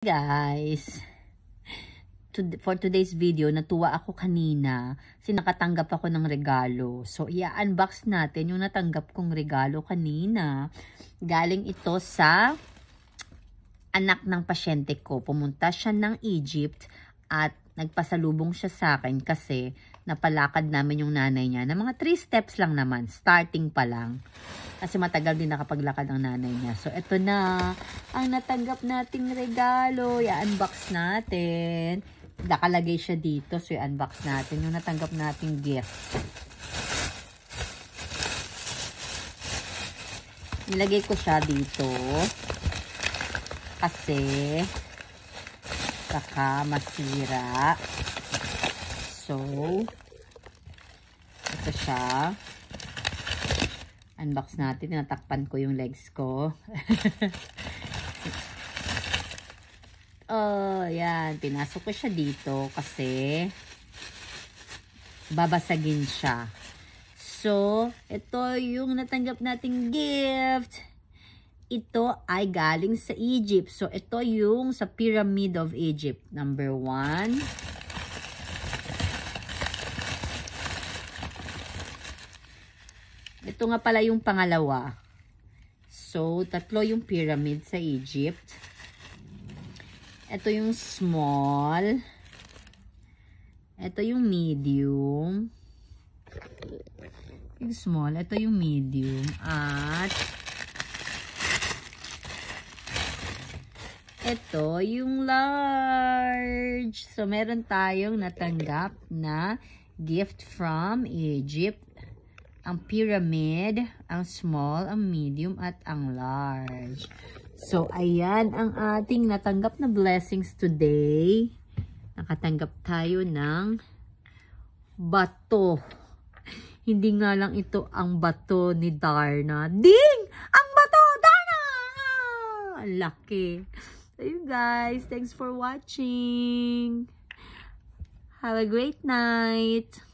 Guys, for today's video, natuwa ako kanina kasi nakatanggap ako ng regalo. So, i-unbox natin yung natanggap kong regalo kanina. Galing ito sa anak ng pasyente ko. Pumunta siya ng Egypt at nagpasalubong siya sa akin kasi napalakad namin yung nanay niya na mga 3 steps lang naman. Starting pa lang. Kasi matagal din nakapaglakad ng nanay niya. So, ito na ang natanggap nating regalo. I-unbox natin. Nakalagay siya dito. So, i-unbox natin yung natanggap nating gift. Nilagay ko siya dito. Kasi baka masira. So, ito siya. Unbox natin. Natakpan ko yung legs ko. Oh, yan. Pinasok ko siya dito kasi babasagin siya. So, ito yung natanggap nating gift. Ito ay galing sa Egypt. So, ito yung sa Pyramid of Egypt. Number 1. Ito nga pala yung pangalawa. So, 3 yung pyramid sa Egypt. Ito yung small. Ito yung medium. Yung small. Ito yung medium. At ito yung large. So, meron tayong natanggap na gift from Egypt. Ang pyramid, ang small, ang medium, at ang large. So, ayan ang ating natanggap na blessings today. Nakatanggap tayo ng bato. Hindi nga lang ito ang bato ni Darna. Ding! Ang bato! Darna! Ang laki. So, you guys, thanks for watching. Have a great night.